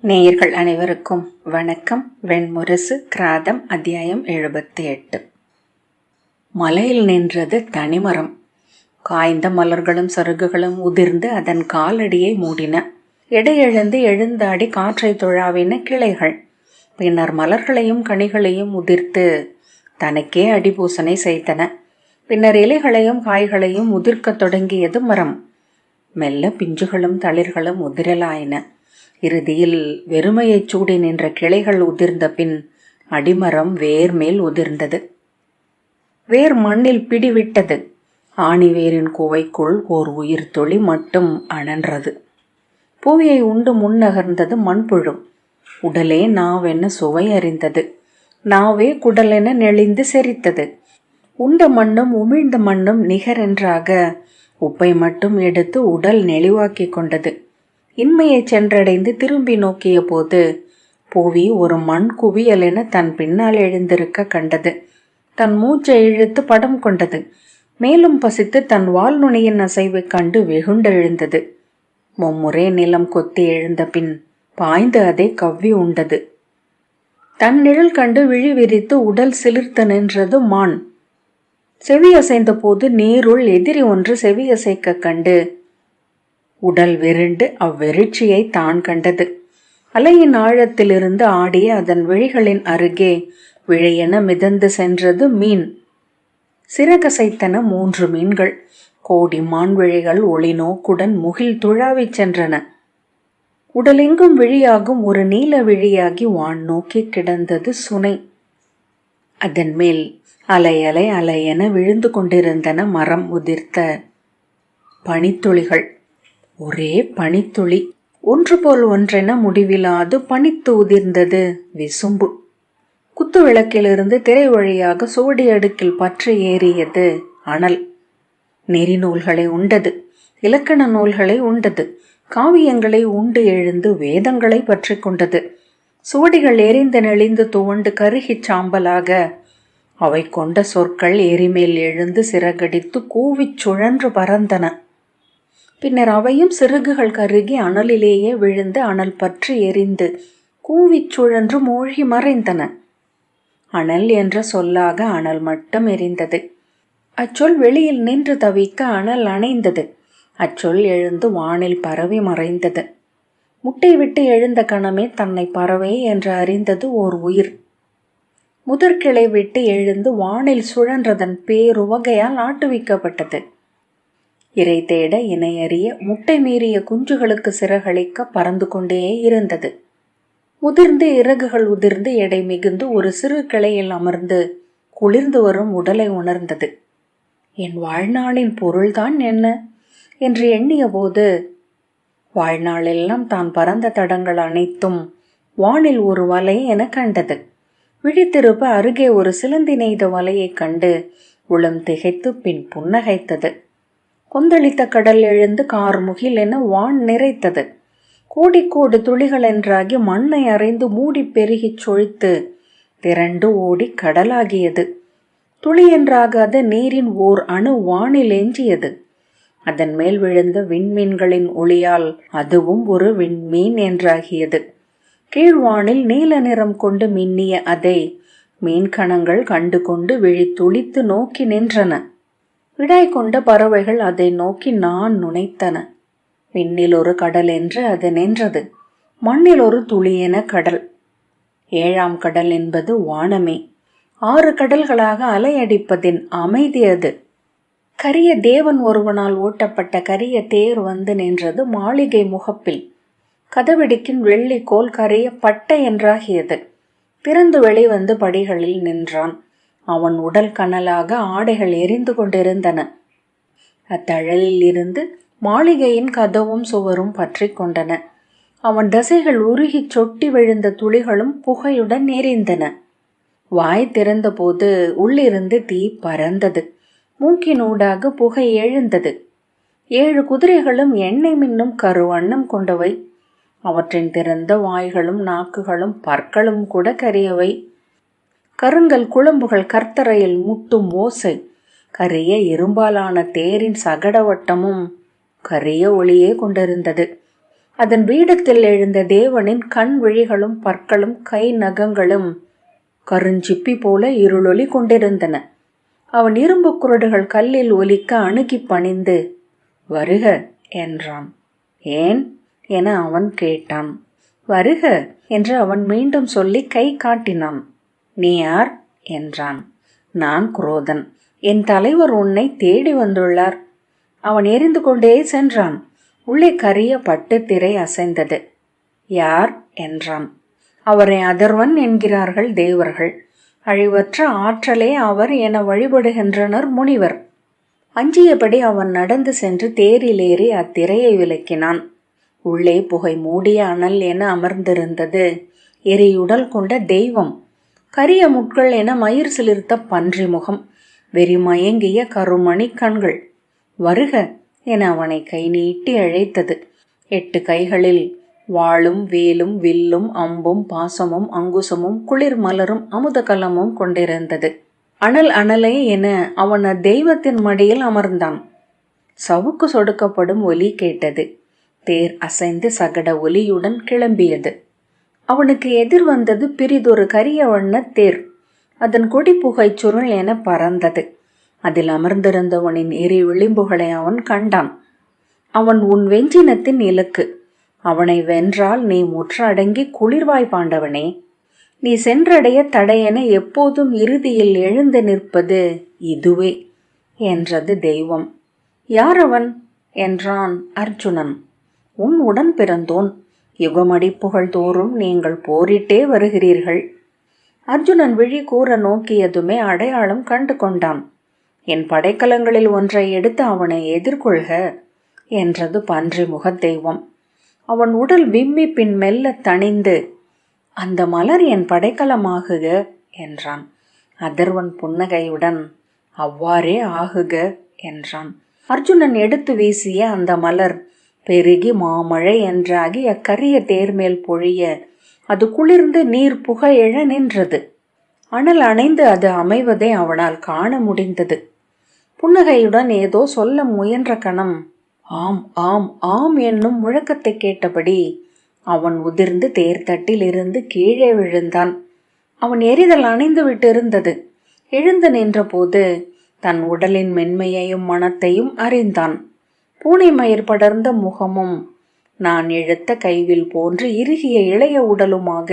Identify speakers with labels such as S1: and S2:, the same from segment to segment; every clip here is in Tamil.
S1: நேயர்கள் அனைவருக்கும் வணக்கம். வெண்முரசு கிராதம் அத்தியாயம் 78. மலையில் நின்றது தனிமரம். காய்ந்த மலர்களும் சருகுகளும் உதிர்ந்து அதன் காலடியை மூடின. எடையெழுந்து எழுந்தாடி காற்றை துழாவின கிளைகள். பின்னர் மலர்களையும் கனிகளையும் உதிர்த்து தனக்கே அடிபூசனை செய்தன. பின்னர் இலைகளையும் காய்களையும் உதிர்க்கத் தொடங்கியது மரம். மெல்ல பிஞ்சுகளும் தளிர்களும் உதிரலாயின. இறுதியில் வெறுமையைச் சூடி நின்ற கிளைகள் உதிர்ந்த பின் அடிமரம் வேர் மேல் உதிர்ந்தது. வேர் மண்ணில் பிடிவிட்டது. ஆணிவேரின் குவைக்குள் ஓர் உயிர் துளி மட்டும் அனன்றது. பூவியை உண்டு முன்னகர்ந்தது மண்புழு. உடலே நாவென சுவை அறிந்தது. நாவே குடலென நெளிந்து செரித்தது. உண்ட மண்ணும் உமிழ்ந்த மண்ணும் நிகரென்றாக உப்பை மட்டும் எடுத்து உடல் நெளிவாக்கி கொண்டது. இன்மையை சென்றடைந்து திரும்பி நோக்கிய போது பூவி ஒரு மண் குவியல் என தன் பின்னால் எழுந்திருக்க கண்டது. தன் மூச்சை இழுத்து படம் கொண்டது. மேலும் பசித்து தன் வால் நுனியின் அசைவை கண்டு வெகுண்டெழுந்தது. மும்முறை நிலம் கொத்தி எழுந்த பின் பாய்ந்து அதை கவ்வி உண்டது. தன் நிழல் கண்டு விழி விரித்து உடல் சிலிர்த்து நின்றது மான். செவியசைந்த போது நீருள் எதிரி ஒன்று செவியசைக்க கண்டு உடல் விருண்டு அவ்வெறிச்சியை தான் கண்டது. அலையின் ஆழத்திலிருந்து ஆடிய அதன் விழிகளின் அருகே விழையென மிதந்து சென்றது மீன். சிறகசைத்தன 3 மீன்கள். கோடி மான்விழிகள் ஒளி நோக்குடன் முகில் துழாவிச் சென்றன. உடலெங்கும் விழியாகும் ஒரு நீல விழியாகி வான் நோக்கி கிடந்தது சுனை. அதன் மேல் அலை அலை அலையென விழுந்து கொண்டிருந்தன மரம் உதிர்த்த பனித்துளிகள். ஒரே பனித்துளி ஒன்று போல் ஒன்றென முடிவிலாது பனித்து உதிர்ந்தது விசும்பு. குத்து விளக்கிலிருந்து திரை வழியாக சுவடி அடுக்கில் பற்றி ஏறியது அனல். நெறி நூல்களை உண்டது. இலக்கண நூல்களை உண்டது. காவியங்களை உண்டு எழுந்து வேதங்களை பற்றி கொண்டது. சுவடிகள் எரிந்து நெளிந்து துவண்டு கருகிச் சாம்பலாக அவை கொண்ட சொற்கள் எரிமேல் எழுந்து சிறகடித்து கூவிச் சுழன்று பறந்தன. பின்னர் அவையும் சிறகுகள் கருகி அனலிலேயே விழுந்து அனல் பற்றி எரிந்து கூவிச் சுழன்று மூழ்கி மறைந்தன. அனல் என்ற சொல்லாக அனல் மட்டும் எரிந்தது. அச்சொல் வெளியில் நின்று தவிக்க அனல் அணைந்தது. அச்சொல் எழுந்து வானில் பரவி மறைந்தது. முட்டை விட்டு எழுந்த கணமே தன்னை பறவை என்று அறிந்தது ஓர் உயிர். முதற்கிளை விட்டு எழுந்து வானில் சுழன்றதன் பேருவகையால் ஆட்டுவிக்கப்பட்டது. இறை தேட இணையறிய முட்டை மீறிய குஞ்சுகளுக்கு சிறகளிக்க பறந்து கொண்டே இருந்தது. முதிர்ந்து இறகுகள் உதிர்ந்து எடை மிகுந்து ஒரு சிறு கிளையில் அமர்ந்து குளிர்ந்து வரும் உடலை உணர்ந்தது. என் வாழ்நாளின் பொருள்தான் என்ன என்று எண்ணிய போது வாழ்நாளெல்லாம் தான் பறந்த தடங்கள் அனைத்தும் வானில் ஒரு வலை என கண்டது. விழித்திருப்ப அருகே ஒரு சிலந்தி நெய்த வலையைக் கண்டு உளம் திகைத்து பின் புன்னகைத்தது. கொந்தளித்த கடல் எழுந்து கார்முகில் என வான் நிறைத்தது. கோடிக்கோடு துளிகள் என்றாகி மண்ணை அறைந்து மூடி பெருகிச் சொழித்து திரண்டு ஓடி கடலாகியது. துளி என்றாகாத நீரின் ஓர் அணு வானில் எஞ்சியது. அதன் மேல் விழுந்த விண்மீன்களின் ஒளியால் அதுவும் ஒரு விண்மீன் என்றாகியது. கீழ்வானில் நீல நிறம் கொண்டு மின்னிய அதை மீன்கணங்கள் கண்டு கொண்டு விழி துளித்து நோக்கி நின்றன. விடாய் கொண்ட பறவைகள் அதை நோக்கி நான் நுனைத்தன. விண்ணில் ஒரு கடல் என்று அது நின்றது. மண்ணில் ஒரு துளியென கடல். 7ஆம் கடல் என்பது வானமே. 6 கடல்களாக அலையடிப்பதின் அமைதி அது. கரிய தேவன் ஒருவனால் ஓட்டப்பட்ட கரிய தேர் வந்து நின்றது மாளிகை முகப்பில். கதவெடுக்கின் வெள்ளி கோல் கரிய பட்டை என்றாகியது. திறந்து வெளிவந்து படிகளில் நின்றான். அவன் உடல் கனலாக ஆடைகள் எரிந்து கொண்டிருந்தன. அத்தழலில் இருந்து மாளிகையின் கதவும் சுவரும் பற்றி கொண்டன. அவன் தசைகள் உருகி சொட்டி விழுந்த துளிகளும் புகையுடன் எரிந்தன. வாய் திறந்த போது உள்ளிருந்து தீ பறந்தது. மூக்கினூடாக புகை எழுந்தது. 7 குதிரைகளும் எண்ணெய் மின்னும் கருவண்ணம் கொண்டவை. அவற்றின் திறந்த வாய்களும் நாக்குகளும் பற்களும் கூட கரியவை. கருங்கல் குழம்புகள் கர்த்தரையில் முட்டும் ஓசை. கரிய இரும்பாலான தேரின் சகடவட்டமும் கரிய ஒளியே கொண்டிருந்தது. அதன் பீடத்தில் எழுந்த தேவனின் கண் விழிகளும் பற்களும் கை நகங்களும் கருஞ்சிப்பி போல இருளொலி கொண்டிருந்தன. அவன் இரும்பு குரடுகள் கல்லில் ஒலிக்க அணுகி பணிந்து வருக என்றான். ஏன் என அவன் கேட்டான். வருக என்று அவன் மீண்டும் சொல்லி கை காட்டினான். நீ யார் என்றான். நான் குரோதன். என் தலைவர் உன்னை தேடி வந்துள்ளார். அவன் எரிந்து கொண்டே சென்றான். உள்ளே கரிய பட்டு திரை அசைந்தது. யார் என்றான். அவரை அதர்வன் என்கிறார்கள் தேவர்கள். அழிவற்ற ஆற்றலே அவர் என வழிபடுகின்றனர் முனிவர். அஞ்சியபடி அவன் நடந்து சென்று தேரிலேறி அத்திரையை விலக்கினான். உள்ளே புகை மூடிய அனல் என அமர்ந்திருந்தது எரியுடல் கொண்ட தெய்வம். கரிய முட்கள் என மயிர் சிலிர்த்த பன்றி முகம், வெறிமயங்கிய கருமணி கண்கள். வருக என அவனை கை நீட்டி அழைத்தது. 8 கைகளில் வாளும் வேலும் வில்லும் அம்பும் பாசமும் அங்குசமும் குளிர் மலரும் அமுதகலமும் கொண்டிருந்தது. அனல் அனலே என அவன் அத்தெய்வத்தின் மடியில் அமர்ந்தான். சவுக்கு சொடுக்கப்படும் ஒலி கேட்டது. தேர் அசைந்து சகட ஒலியுடன் கிளம்பியது. அவனுக்கு எதிர் வந்தது பிரிதொரு கரிய வண்ண தேர். அதன் கொடி புகை சுருள் என பறந்தது. அதில் அமர்ந்திருந்தவனின் எரி விளிம்புகளை அவன் கண்டான். அவன் உன் வெஞ்சினத்தின் இலக்கு. அவனை வென்றால் நீ முற்ற அடங்கி குளிர்வாய் பாண்டவனே. நீ சென்றடைய தடையென எப்போதும் இறுதியில் எழுந்து நிற்பது இதுவே என்றது தெய்வம். யார் அவன் என்றான் அர்ஜுனன். உன் உடன் பிறந்தோன். யுகமடிப்புகள் தோறும் நீங்கள் போரிட்டே வருகிறீர்கள். அர்ஜுனன் விழி கூற நோக்கியதுமே அடையாளம் கண்டு கொண்டான். என் படைக்கலங்களில் ஒன்றை எடுத்து அவனை எதிர்கொள்க என்றது பன்றி முகத் தெய்வம். அவன் உடல் விம்மி பின் மெல்ல தணிந்து அந்த மலர் என் படைக்கலமாகுக என்றான். அதர்வன் புன்னகையுடன் அவ்வாறே ஆகுக என்றான். அர்ஜுனன் எடுத்து வீசிய அந்த மலர் பெருகி மாமழை என்றாகி அக்கரிய தேர்மேல் பொழிய அது குளிர்ந்து நீர் புகையெழ நின்றது. அனல் அணைந்து அது அமைவதை அவனால் காண முடிந்தது. புன்னகையுடன் ஏதோ சொல்ல முயன்ற கணம் ஆம் ஆம் ஆம் என்னும் முழக்கத்தை கேட்டபடி அவன் உதிர்ந்து தேர்தட்டில் இருந்து கீழே விழுந்தான். அவன் எரிதல் அணைந்து விட்டிருந்தது. எழுந்து நின்ற போது தன் உடலின் மென்மையையும் மனத்தையும் அறிந்தான். பூனை மயிர் படர்ந்த முகமும் நான் இழுத்த கைவில் போன்று இறுகிய இளைய உடலுமாக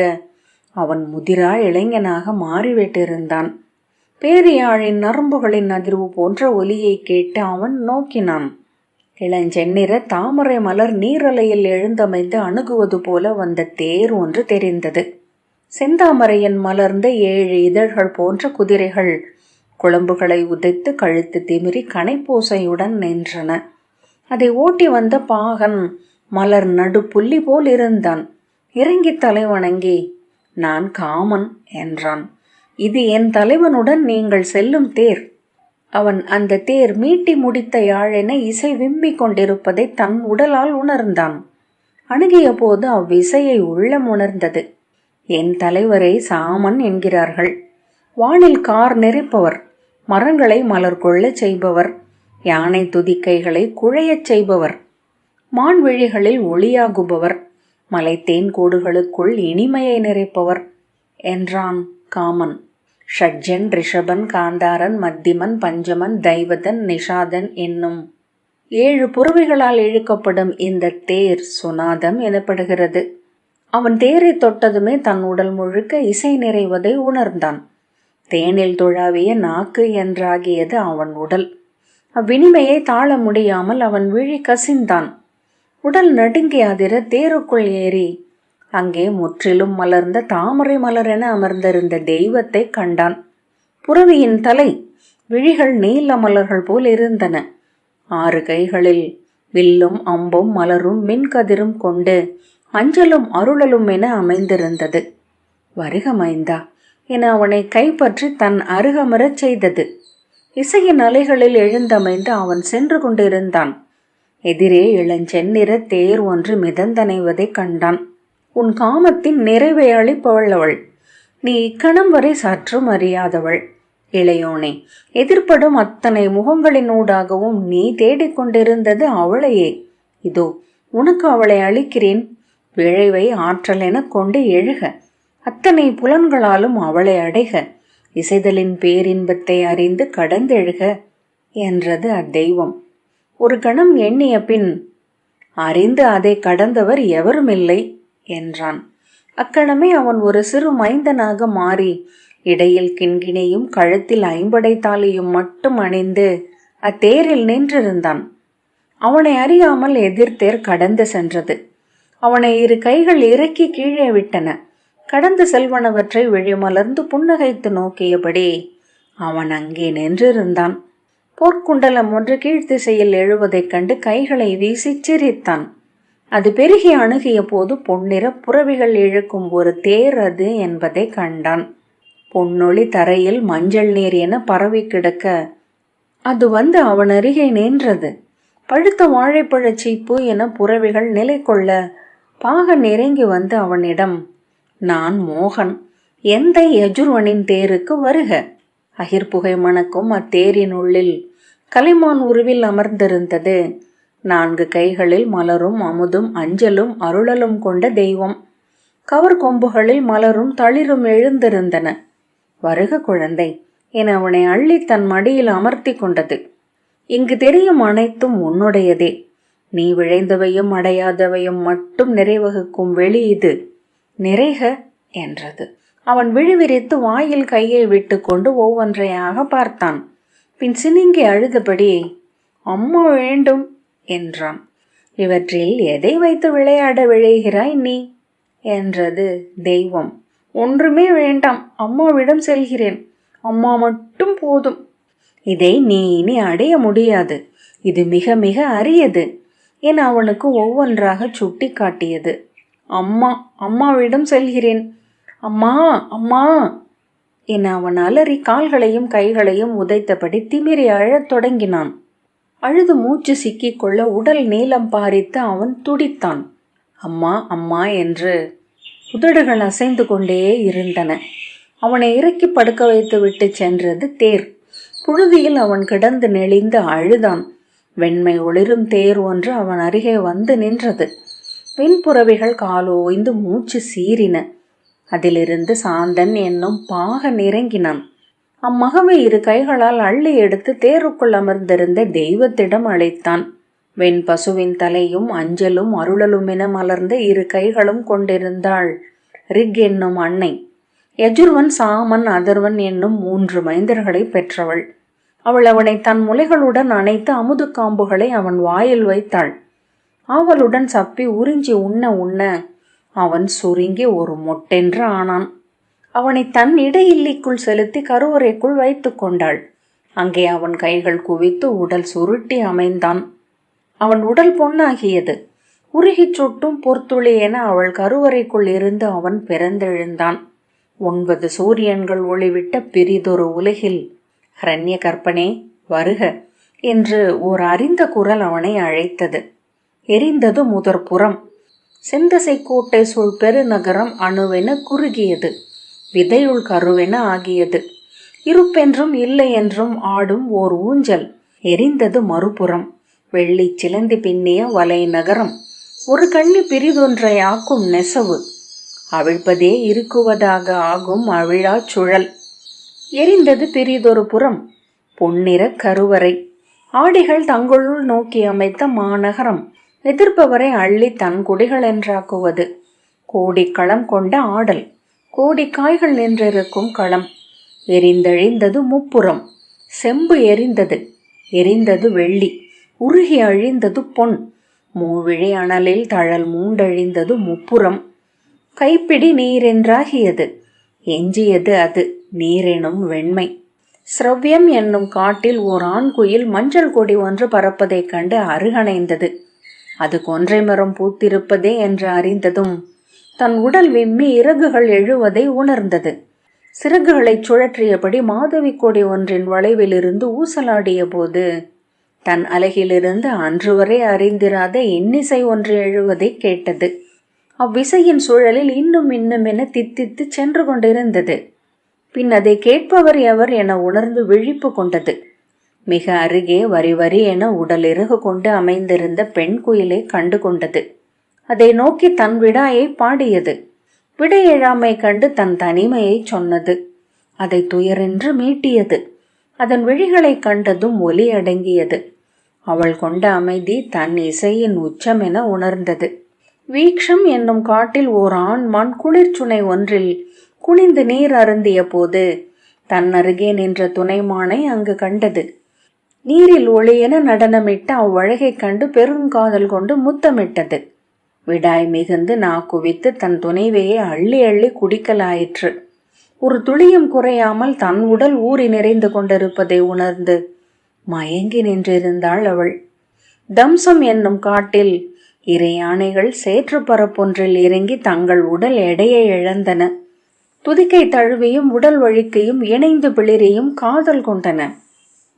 S1: அவன் முதிரா இளைஞனாக மாறிவிட்டிருந்தான். பேரியாழின் நரம்புகளின் அதிர்வு போன்ற ஒலியை கேட்டு அவன் நோக்கினான். இளஞ்செந்நிற தாமரை மலர் நீரலையில் எழுந்தமைந்து அணுகுவது போல வந்த தேர் ஒன்று தெரிந்தது. செந்தாமரையின் மலர்ந்த 7 இதழ்கள் போன்ற குதிரைகள் குழம்புகளை உதைத்து கழுத்து திமிரி கனைப்போசையுடன் நின்றன. அதை ஓட்டி வந்த பாகன் மலர் நடு புள்ளி போல் இருந்தான். இறங்கி தலை வணங்கி நான் காமன் என்றான். இது என் தலைவனுடன் நீங்கள் செல்லும் தேர். அவன் அந்த தேர் மீட்டி முடித்த யாழென இசை விம்மி கொண்டிருப்பதை தன் உடலால் உணர்ந்தான். அணுகிய போது அவ்விசையை உள்ளம் உணர்ந்தது. என் தலைவரை சாமன் என்கிறார்கள். வானில் கார் நெறிப்பவர், மரங்களை மலர் கொள்ளச் செய்பவர், யானை துதிக்கைகளை குழையச் செய்பவர், மான்விழிகளில் ஒளியாகுபவர், மலைத்தேன் கூடுகளுக்குள் இனிமையை நிறைப்பவர் என்றான் காமன். ஷட்ஜன், ரிஷபன், காந்தாரன், மத்திமன், பஞ்சமன், தைவதன், நிஷாதன் என்னும் 7 புறவிகளால் இழுக்கப்படும் இந்த தேர் சுனாதம் எனப்படுகிறது. அவன் தேரை தொட்டதுமே தன் உடல் முழுக்க இசை நிறைவதை உணர்ந்தான். தேனில் துழாவிய நாக்கு என்றாகியது அவன் உடல். அவ்வினிமையை தாழ முடியாமல் அவன் விழி கசிந்தான். உடல் நடுங்கி அதிர தேருக்குள் ஏறி அங்கே முற்றிலும் மலர்ந்த தாமரை மலரென அமர்ந்திருந்த தெய்வத்தை கண்டான். புறவியின் தலை, விழிகள் நீல மலர்கள் போல் இருந்தன. 6 கைகளில் வில்லும் அம்பும் மலரும் மின்கதிரும் கொண்டு அஞ்சலும் அருளலும் என அமைந்திருந்தது. வருக மைந்தா என அவனை கைப்பற்றி தன் அருகமரச் செய்தது. இசையின் அலைகளில் எழுந்தமைந்து அவன் சென்று கொண்டிருந்தான். எதிரே இளஞ்செந்நிற தேர் ஒன்று மிதந்தனைவதை கண்டான். உன் காமத்தின் நிறைவை அளிப்பவள் அவள். நீ இக்கணம் வரை சற்றும் அறியாதவள். இளையோனே, எதிர்ப்படும் அத்தனை முகங்களினூடாகவும் நீ தேடிக்கொண்டிருந்தது அவளையே. இதோ உனக்கு அவளை அளிக்கிறேன். விழைவை ஆற்றல் என கொண்டு எழுக. அத்தனை புலன்களாலும் அவளை அடைக. இசைதலின் பேரின்பத்தை அறிந்து கடந்தெழுக என்றது அத்தெய்வம். ஒரு கணம் எண்ணிய பின், அறிந்து அதை கடந்தவர் எவருமில்லை என்றான். அக்கணமே அவன் ஒரு சிறு மைந்தனாக மாறி இடையில் கிண்கிணையும் கழுத்தில் ஐம்படை தாலியும் மட்டும் அணிந்து அத்தேரில் நின்றிருந்தான். அவனை அறியாமல் எதிர்த்தேர் கடந்து சென்றது. அவனை இரு கைகள் இறக்கி கீழே விட்டன. கடந்து செல்வனவற்றை விழிமலர்ந்து புன்னகைத்து நோக்கியபடி அவன் அங்கே நின்றிருந்தான். போர்க்குண்டலம் ஒன்று கீழ்த்திசையில் எழுவதைக் கண்டு கைகளை வீசி சிரித்தான். அது பெருகி அணுகிய போது பொன்னிற புறவிகள் இழுக்கும் ஒரு தேர் அது என்பதை கண்டான். பொன்னொளி தரையில் மஞ்சள் நீர் என பரவி கிடக்க அது வந்து அவன் அருகே நின்றது. பழுத்த வாழைப்பழச் சீப்பு என புறவிகள் நிலை கொள்ள பாகன் நெருங்கி வந்து அவனிடம், நான் மோகன், எந்த யஜுர்வனின் தேருக்கு வருக. அகிர்புகை மணக்கும் அத்தேரின் உள்ளில் கலைமான் உருவில் அமர்ந்திருந்தது 4 கைகளில் மலரும் அமுதும் அஞ்சலும் அருளலும் கொண்ட தெய்வம். கவர் கொம்புகளில் மலரும் தளிரும் எழுந்திருந்தன. வருக குழந்தை என அவனை அள்ளி தன் மடியில் அமர்த்தி கொண்டது. இங்கு தெரியும் அனைத்தும் உன்னுடையதே. நீ விழைந்தவையும் அடையாதவையும் மட்டும் நிறைவகுக்கும் வெளி இது. நிறைக என்றது. அவன் விழிவிரித்து வாயில் கையை விட்டு கொண்டு ஒவ்வொன்றையாக பார்த்தான். பின் சினிங்கி அழுதபடி, அம்மா வேண்டும் என்றான். இவற்றில் எதை வைத்து விளையாட விழைகிறாய் நீ என்றது தெய்வம். ஒன்றுமே வேண்டாம், அம்மாவிடம் செல்கிறேன். அம்மா மட்டும் போதும். இதை நீ இனி அடைய முடியாது. இது மிக மிக அரியது என அவனுக்கு ஒவ்வொன்றாக சுட்டி காட்டியது. அம்மா, அம்மாவிடம் செல்கிறேன். அம்மா, அம்மா என அவன் அலறி கால்களையும் கைகளையும் உதைத்தபடி திமிரி அழத் தொடங்கினான். அழுது மூச்சு சிக்கிக்கொள்ள உடல் நீளம் பாரித்து அவன் துடித்தான். அம்மா, அம்மா என்று உதடுகள் அசைந்து கொண்டே இருந்தன. அவனை இறக்கி படுக்க வைத்து விட்டு சென்றது தேர். புழுதியில் அவன் கிடந்து நெளிந்து அழுதான். வெண்மை ஒளிரும் தேர் ஒன்று அவன் அருகே வந்து நின்றது. வெண்புறவிகள் காலோய்ந்து மூச்சு சீறின. அதிலிருந்து சாந்தன் என்னும் பாகன் இறங்கினான். அம்மகவை இரு கைகளால் அள்ளி எடுத்து தேருக்குள் அமர்ந்திருந்த தெய்வத்திடம் அழைத்தான். வெண் பசுவின் தலையும் அஞ்சலும் அருளலும் என மலர்ந்த இரு கைகளும் கொண்டிருந்தாள் ரிக் என்னும் அன்னை. யஜுர்வன், சாமன், அதர்வன் என்னும் 3 மைந்தர்களை பெற்றவள். அவள் அவனை தன் முலைகளுடன் அணைத்து அமுது காம்புகளை அவன் வாயில் வைத்தாள். ஆவலுடன் சப்பி உறிஞ்சி உண்ண உண்ண அவன் சுருங்கி ஒரு மொட்டென்று ஆனான். அவனை தன் இடையில்லிக்குள் செலுத்தி கருவறைக்குள் வைத்து கொண்டாள். அங்கே அவன் கைகள் குவித்து உடல் சுருட்டி அமைந்தான். அவன் உடல் பொன்னாகியது. உருகிச் சுட்டும் பொற்துளி என அவள் கருவறைக்குள் இருந்து அவன் பிறந்தெழுந்தான். 9 சூரியன்கள் ஒளிவிட்ட பிரிதொரு உலகில் ஹரண்ய கற்பனே வருக என்று ஓர் அறிந்த குரல் அவனை அழைத்தது. எரிந்தது முதற்புறம். செந்தசை கோட்டை சூழ் பெருநகரம் அணுவென குறுகியது. விதையுள் கருவென ஆகியது. இருப்பென்றும் இல்லை என்றும் ஆடும் ஓர் ஊஞ்சல். எரிந்தது மறுபுறம். வெள்ளி சிலந்தி பின்னிய வலை நகரம். ஒரு கண்ணி பிரிதொன்றை ஆக்கும் நெசவு. அவிழ்ப்பதே இருக்குவதாக ஆகும் அவிழா சுழல். எரிந்தது பிரிதொரு புறம். பொன்னிற கருவறை. ஆடிகள் தங்களுள் நோக்கி அமைத்த மாநகரம். எதிர்ப்பவரை அள்ளி தன் குடிகள் என்றாக்குவது. கோடிக்களம் கொண்ட ஆடல். கோடிக்காய்கள் நின்றிருக்கும் களம். எரிந்தழிந்தது முப்புறம். செம்பு எரிந்தது. எரிந்தது வெள்ளி. உருகி அழிந்தது பொன். மூவிழி அனலில் தழல் மூண்டழிந்தது முப்புறம். கைப்பிடி நீரென்றாகியது. எஞ்சியது அது நீரெனும் வெண்மை. ஸ்ரவ்யம் என்னும் காட்டில் ஓர் ஆண்குயில் மஞ்சள் கொடி ஒன்று பறப்பதைக் கண்டு அருகணைந்தது. அது கொன்றை மரம் பூத்திருப்பதே என்று அறிந்ததும் தன் உடல் விம்மி இறகுகள் எழுவதை உணர்ந்தது. சிறகுகளைச் சுழற்றியபடி மாதவி கொடி ஒன்றின் வளைவிலிருந்து ஊசலாடிய போது தன் அலகிலிருந்து அன்று வரை அறிந்திராத இன்னிசை ஒன்று எழுவதை கேட்டது. அவ்விசையின் சூழலில் இன்னும் இன்னும் என தித்தித்து சென்று கொண்டிருந்தது. பின் அதை கேட்பவர் எவர் என உணர்ந்து விழிப்பு கொண்டது. மிக அருகே வரி வரி என உடல் இறகு கொண்டு அமைந்திருந்த பெண் குயிலை கண்டு கொண்டது. அதை நோக்கி தன் விடாயை பாடியது. விடை எழாமை கண்டு தன் தனிமையை சொன்னது. அதை துயரென்று மீட்டியது. அதன் விழிகளை கண்டதும் ஒலி அடங்கியது. அவள் கொண்ட அமைதி தன் இசையின் உச்சம் என உணர்ந்தது. வீக்ஷம் என்னும் காட்டில் ஓர் ஆண்மான் குளிர்ச்சுனை ஒன்றில் குனிந்து நீர் அருந்திய போது தன் அருகே நின்ற துணைமானை அங்கு கண்டது. நீரில் ஒளியென நடனமிட்ட அவ்வழகை கண்டு பெருங்காதல் கொண்டு முத்தமிட்டது. விடாய் மிகுந்து நாக்குவித்து தன் துணைவையை அள்ளி அள்ளி குடிக்கலாயிற்று. ஒரு துளியும் குறையாமல் தன் உடல் ஊறி நிறைந்து கொண்டிருப்பதை உணர்ந்து மயங்கி நின்றிருந்தாள் அவள். தம்சம் என்னும் காட்டில் இரு யானைகள் சேற்று பரப்பொன்றில் இறங்கி தங்கள் உடல் எடையை இழந்தன. துதிக்கை தழுவியும் உடல் வழிக்கையும் இணைந்து பிளிரியும் காதல் கொண்டன.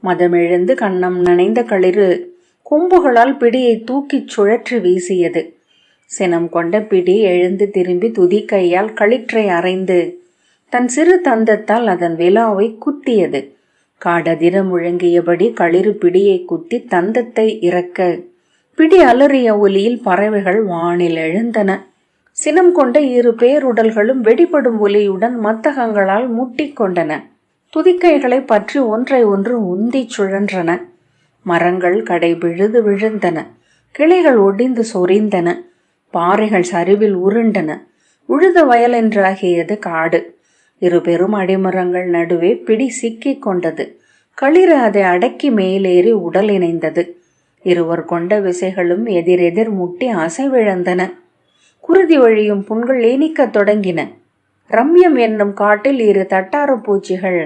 S1: மதமிழந்து கன்னம் நனைந்த களிறு கொம்புகளால் பிடியை தூக்கிச் சுழற்றி வீசியது. சினம் கொண்ட பிடி எழுந்து திரும்பி துதிக்கையால் களிற்றை அரைந்து தன் சிறு தந்தத்தால் அதன் விலாவை குத்தியது. காடதிர முழங்கியபடி களிறு பிடியை குத்தி தந்தத்தை இறக்க பிடி அலறிய ஒலியில் பறவைகள் வானில் எழுந்தன. சினம் கொண்ட இரு பேருடல்களும் வெடிபடும் ஒலியுடன் மத்தகங்களால் முட்டிக்கொண்டன. துதிக்கைகளை பற்றி ஒன்றை ஒன்று உந்தி சுழன்றன. மரங்கள் கடை விழுது விழுந்தன. கிளைகள் ஒடிந்து சொரிந்தன. பாறைகள் சரிவில் உருண்டன. உழுத வயலென்றாகியது காடு. இரு பெரும் அடிமரங்கள் நடுவே பிடி சிக்கிக் கொண்டது. களிறு அதை அடக்கி மேலேறி உடல் இணைந்தது. இருவர் கொண்ட விசைகளும் எதிரெதிர் முட்டி அசைவிழந்தன. குருதி வழியும் புண்கள் இனிக்கத் தொடங்கின. ரம்யம் என்னும் காட்டில் இரு தட்டார பூச்சிகள்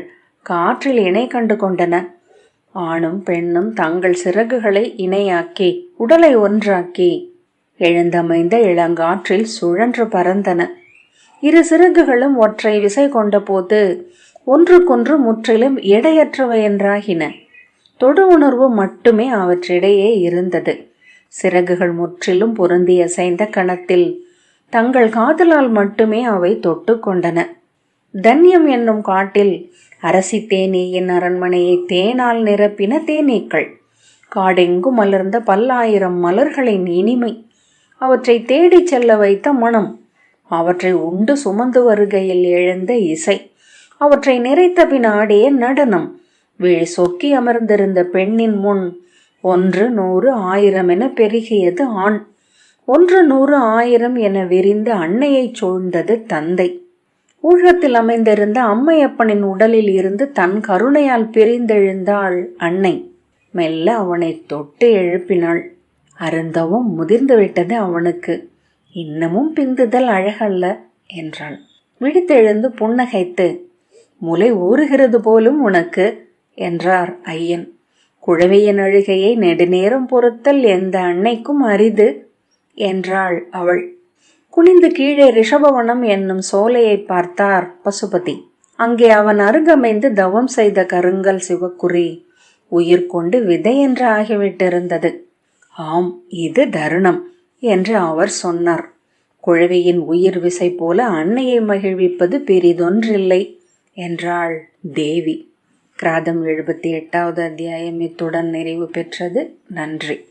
S1: காற்றில் இணை கண்டு கொண்டன. ஆணும் பெண்ணும் தங்கள் சிறகுகளை இணையாக்கி உடலை ஒன்றாக்கி எழுந்தமைந்த இளங்காற்றில் சுழன்று பறந்தன. இரு சிறகுகளும் ஒற்றை விசை கொண்ட போது ஒன்றுக்கொன்று முற்றிலும் எடையற்றவை என்றாகின. தொடு உணர்வு மட்டுமே அவற்றிடையே இருந்தது. சிறகுகள் முற்றிலும் பொருந்தி அசைந்த கணத்தில் தங்கள் காதலால் மட்டுமே அவை தொட்டு கொண்டன. தன்யம் என்னும் காட்டில் அரசி தேனீயின் அரண்மனையை தேனால் நிரப்பின தேனீக்கள். காடெங்கும் மலர்ந்த பல்லாயிரம் மலர்களின் இனிமை, அவற்றை தேடிச் செல்ல வைத்த மனம், அவற்றை உண்டு சுமந்து வருகையில் எழுந்த இசை, அவற்றை நிறைத்த பின் ஆடிய நடனம், விழி சொக்கி அமர்ந்திருந்த பெண்ணின் முன் 1 100 1000 என பெருகியது ஆண். 1 100 1000 என விரிந்து அன்னையை சூழ்ந்தது தந்தை. ஊழத்தில் அமைந்திருந்த அம்மையப்பனின் உடலில் இருந்து தன் கருணையால் பிரிந்தெழுந்தாள் அன்னை. மெல்ல அவனை தொட்டு எழுப்பினாள். அருந்தவும் முதிர்ந்துவிட்டது அவனுக்கு. இன்னமும் பிந்துதல் அழகல்ல என்றாள். விழித்தெழுந்து புன்னகைத்து, முலை ஊறுகிறது போலும் உனக்கு என்றார் ஐயன். குழவியின் அழுகையை நெடுநேரம் பொறுத்தல் எந்த அன்னைக்கும் அரிது என்றாள் அவள். குனிந்து கீழே ரிஷபவனம் என்னும் சோலையை பார்த்தார் பசுபதி. அங்கே அவன் அருகமைந்து தவம் செய்த கருங்கல் சிவக்குறி உயிர் கொண்டு விதை என்று ஆகிவிட்டிருந்தது. ஆம், இது தருணம் என்று அவர் சொன்னார். குழவியின் உயிர் விசை போல அன்னையை மகிழ்விப்பது பெரிதொன்றில்லை என்றாள் தேவி. கிராதம் 78வது அத்தியாயம் இத்துடன் நிறைவு பெற்றது. நன்றி.